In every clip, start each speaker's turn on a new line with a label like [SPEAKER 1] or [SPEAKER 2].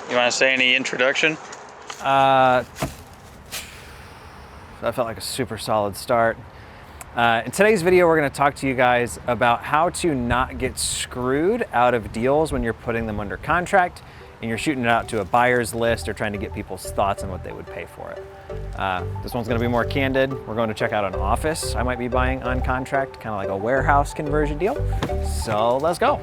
[SPEAKER 1] You want to say any introduction?
[SPEAKER 2] That felt like a super solid start. In today's video, we're going to talk to you guys about how to not get screwed out of deals when you're putting them under contract and you're shooting it out to a buyer's list or trying to get people's thoughts on what they would pay for it. This one's going to be more candid. We're going to check out an office I might be buying on contract, kind of like a warehouse conversion deal. So let's go.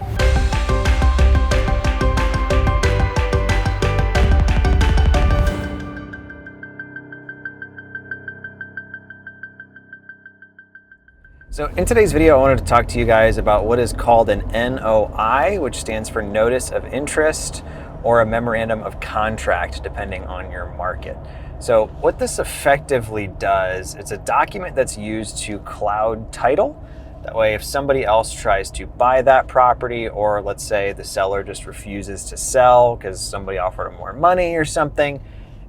[SPEAKER 2] So in today's video, I wanted to talk to you guys about what is called an NOI, which stands for Notice of Interest, or a memorandum of contract, depending on your market. So what this effectively does, it's a document that's used to cloud title. That way, if somebody else tries to buy that property, or let's say the seller just refuses to sell because somebody offered them more money or something,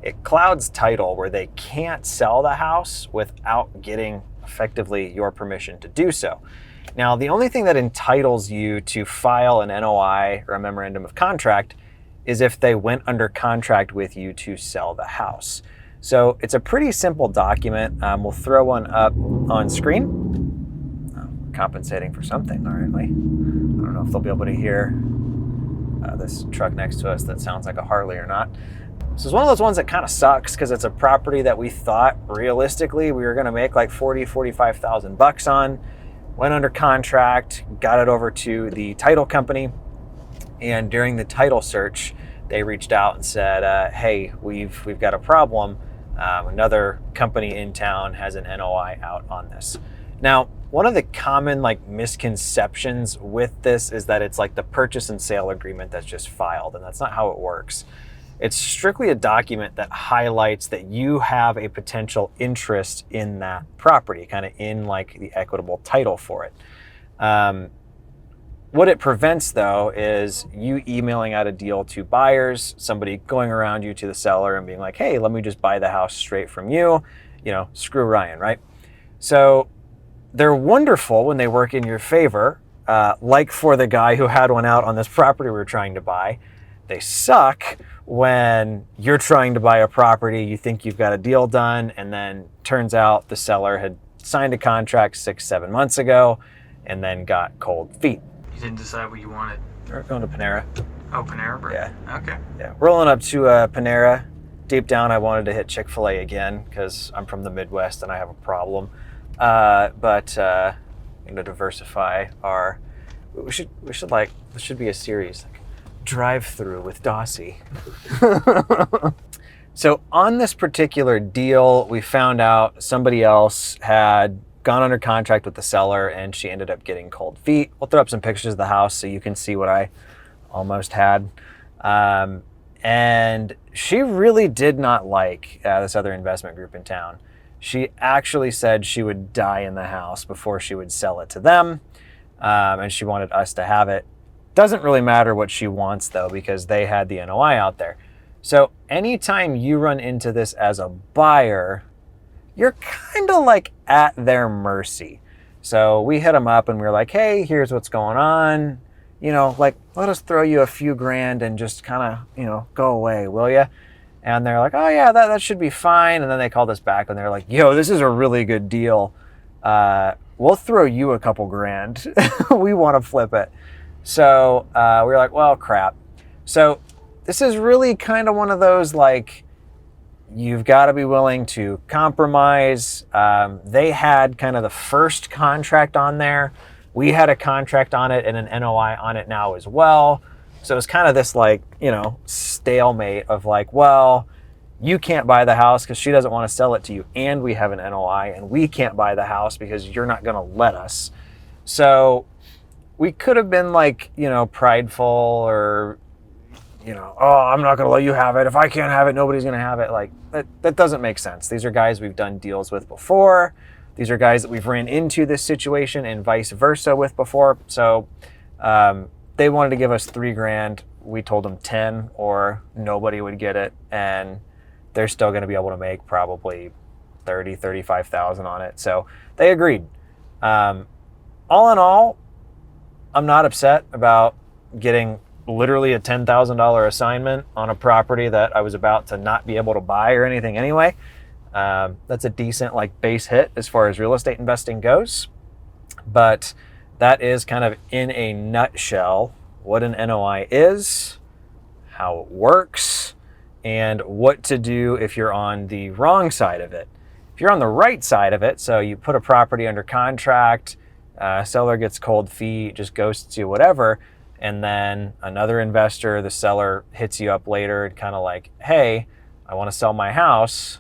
[SPEAKER 2] it clouds title where they can't sell the house without getting effectively your permission to do so. Now, the only thing that entitles you to file an NOI or a memorandum of contract is if they went under contract with you to sell the house. So it's a pretty simple document. We'll throw one up on screen. Compensating for something, aren't we? I don't know if they'll be able to hear this truck next to us that sounds like a Harley or not. This is one of those ones that kind of sucks because it's a property that we thought realistically we were going to make like $45,000 on. Went under contract, got it over to the title company, and during the title search, they reached out and said, "Hey, we've got a problem. Another company in town has an NOI out on this." Now, one of the common misconceptions with this is that it's like the purchase and sale agreement that's just filed, and that's not how it works. It's strictly a document that highlights that you have a potential interest in that property, kind of in the equitable title for it. What it prevents, though, is you emailing out a deal to buyers, somebody going around you to the seller and being like, "Hey, let me just buy the house straight from you. Screw Ryan," right? So they're wonderful when they work in your favor, like for the guy who had one out on this property we were trying to buy. They suck when you're trying to buy a property, you think you've got a deal done, and then turns out the seller had signed a contract 6-7 months ago and then got cold feet.
[SPEAKER 1] You didn't decide what you wanted.
[SPEAKER 2] We're going to Panera.
[SPEAKER 1] Oh, Panera Bread?
[SPEAKER 2] Yeah.
[SPEAKER 1] Okay.
[SPEAKER 2] Yeah, rolling up to Panera. Deep down, I wanted to hit Chick-fil-A again because I'm from the Midwest and I have a problem. But I'm going to diversify our... We should this should be a series. Drive-through with Dossey. So on this particular deal, we found out somebody else had gone under contract with the seller and she ended up getting cold feet. We'll throw up some pictures of the house so you can see what I almost had. And she really did not like this other investment group in town. She actually said she would die in the house before she would sell it to them. And she wanted us to have it. Doesn't really matter what she wants, though, because they had the NOI out there. So anytime you run into this as a buyer, you're kind of at their mercy. So we hit them up and we were like, "Hey, here's what's going on. Let us throw you a few grand and just kind of, go away, will you?" And they're like, "Oh yeah, that should be fine." And then they called us back and they're like, "Yo, this is a really good deal. We'll throw you a couple grand. We want to flip it." So we were like, "Well, crap." So this is really kind of one of those you've got to be willing to compromise. They had kind of the first contract on there. We had a contract on it and an NOI on it now as well. So it's kind of this stalemate of well, you can't buy the house because she doesn't want to sell it to you, and we have an NOI, and we can't buy the house because you're not going to let us. So we could have been prideful or, "Oh, I'm not going to let you have it. If I can't have it, nobody's going to have it." That doesn't make sense. These are guys we've done deals with before. These are guys that we've ran into this situation and vice versa with before. So they wanted to give us $3 grand. We told them 10 or nobody would get it. And they're still going to be able to make probably 30, 35,000 on it. So they agreed. All in all, I'm not upset about getting literally a $10,000 assignment on a property that I was about to not be able to buy or anything anyway. That's a decent like base hit as far as real estate investing goes. But that is kind of in a nutshell what an NOI is, how it works, and what to do if you're on the wrong side of it. If you're on the right side of it, so you put a property under contract, seller gets cold feet, just ghosts you, whatever, and then another investor, the seller, hits you up later and kind of like, hey, I want to sell my house.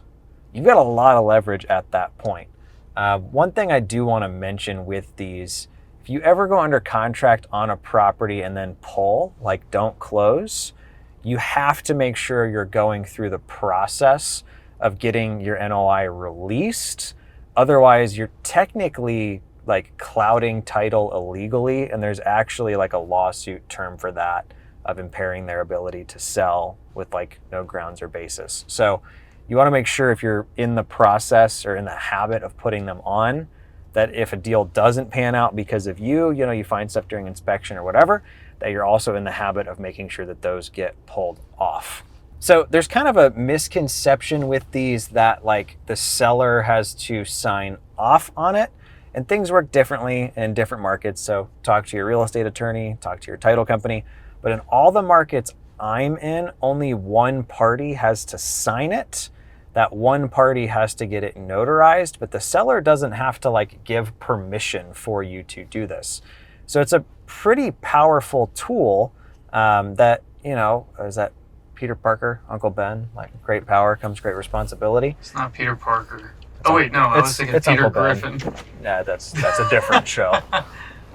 [SPEAKER 2] You've got a lot of leverage at that point. One thing I do want to mention with these, if you ever go under contract on a property and then pull, like don't close, you have to make sure you're going through the process of getting your NOI released. Otherwise, you're technically like clouding title illegally, and there's actually like a lawsuit term for that of impairing their ability to sell with like no grounds or basis. So you want to make sure if you're in the process or in the habit of putting them on, that if a deal doesn't pan out because of you find stuff during inspection or whatever, that you're also in the habit of making sure that those get pulled off. So there's kind of a misconception with these that like the seller has to sign off on it, and things work differently in different markets. So talk to your real estate attorney, talk to your title company. But in all the markets I'm in, only one party has to sign it. That one party has to get it notarized, but the seller doesn't have to like give permission for you to do this. So it's a pretty powerful tool that, is that Peter Parker, Uncle Ben, like great power comes great responsibility.
[SPEAKER 1] It's not Peter Parker. Oh wait, no, I was thinking Peter
[SPEAKER 2] Uncle Ben.
[SPEAKER 1] Griffin.
[SPEAKER 2] Yeah, that's a different show.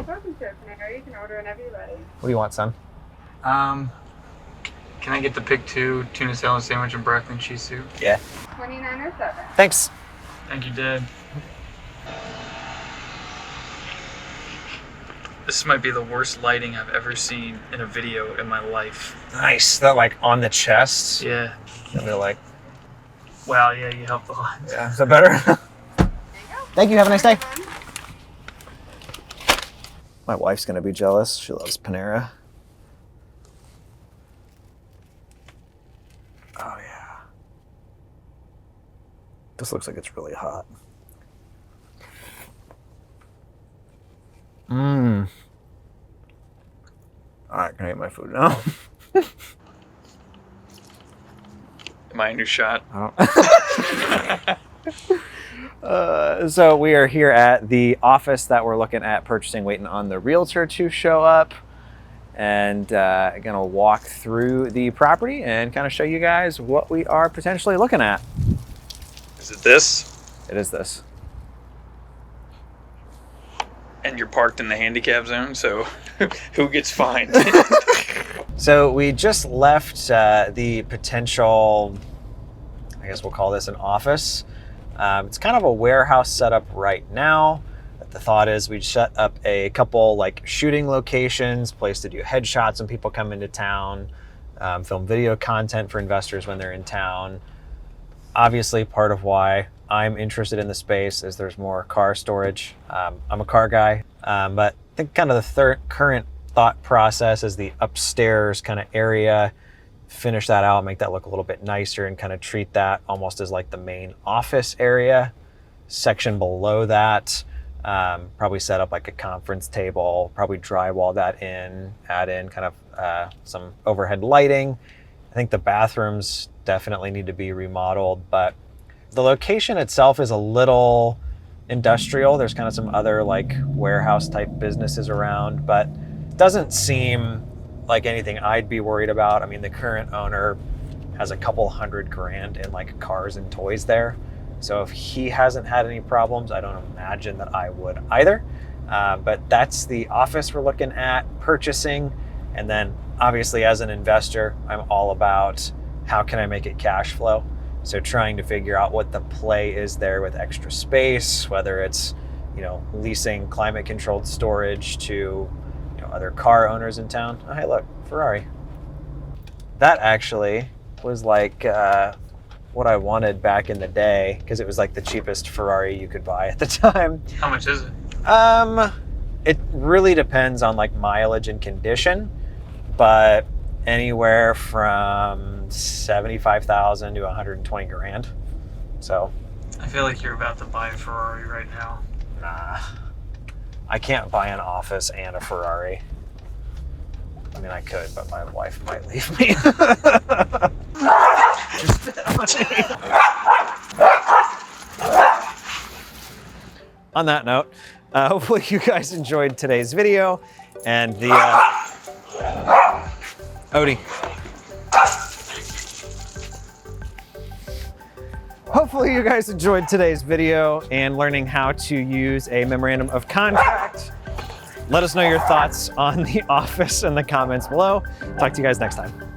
[SPEAKER 3] Welcome to Panera. You can order whenever you're ready.
[SPEAKER 2] What do you want, son?
[SPEAKER 1] Can I get the pick 2 tuna salad sandwich and broccoli and cheese soup?
[SPEAKER 2] Yeah.
[SPEAKER 3] 29.07.
[SPEAKER 2] Thanks.
[SPEAKER 1] Thank you, Dad. This might be the worst lighting I've ever seen in a video in my life.
[SPEAKER 2] Nice. That like on the chest.
[SPEAKER 1] Yeah.
[SPEAKER 2] And they're like,
[SPEAKER 1] Wow, yeah, you helped a lot.
[SPEAKER 2] yeah, is that better?
[SPEAKER 3] There you go.
[SPEAKER 2] Thank you. Have a nice day. My wife's going to be jealous. She loves Panera. Oh, yeah. This looks like it's really hot. All right, can I eat my food now?
[SPEAKER 1] Am I in your shot?
[SPEAKER 2] So we are here at the office that we're looking at purchasing, waiting on the realtor to show up, and gonna walk through the property and kind of show you guys what we are potentially looking at.
[SPEAKER 1] Is it this?
[SPEAKER 2] It is this.
[SPEAKER 1] And you're parked in the handicap zone, so who gets fined?
[SPEAKER 2] So we just left the potential, I guess we'll call this an office. It's kind of a warehouse setup right now. The thought is we'd set up a couple like shooting locations, place to do headshots when people come into town, film video content for investors when they're in town. Obviously, part of why I'm interested in the space is there's more car storage. I'm a car guy, but I think kind of the current thought process is the upstairs kind of area, finish that out, make that look a little bit nicer, and kind of treat that almost as like the main office area. Section below that, probably set up like a conference table, probably drywall that in, add in kind of some overhead lighting. I think the bathrooms definitely need to be remodeled, but the location itself is a little industrial. There's kind of some other like warehouse type businesses around, but it doesn't seem like anything I'd be worried about. I mean, the current owner has a couple $100,000 in like cars and toys there. So if he hasn't had any problems, I don't imagine that I would either. But that's the office we're looking at purchasing. And then obviously as an investor, I'm all about how can I make it cash flow? So trying to figure out what the play is there with extra space, whether it's, leasing climate controlled storage to, other car owners in town. Oh, hey, look, Ferrari. That actually was like what I wanted back in the day because it was like the cheapest Ferrari you could buy at the time.
[SPEAKER 1] How much is it?
[SPEAKER 2] It really depends on like mileage and condition, but anywhere from 75,000 to 120 grand. So,
[SPEAKER 4] I feel like you're about to buy a Ferrari right now.
[SPEAKER 2] nah, I can't buy an office and a Ferrari. I mean, I could, but my wife might leave me. On that note, hopefully you guys enjoyed today's video and the Odie. Hopefully you guys enjoyed today's video and learning how to use a memorandum of contract. Let us know your thoughts on the office in the comments below. Talk to you guys next time.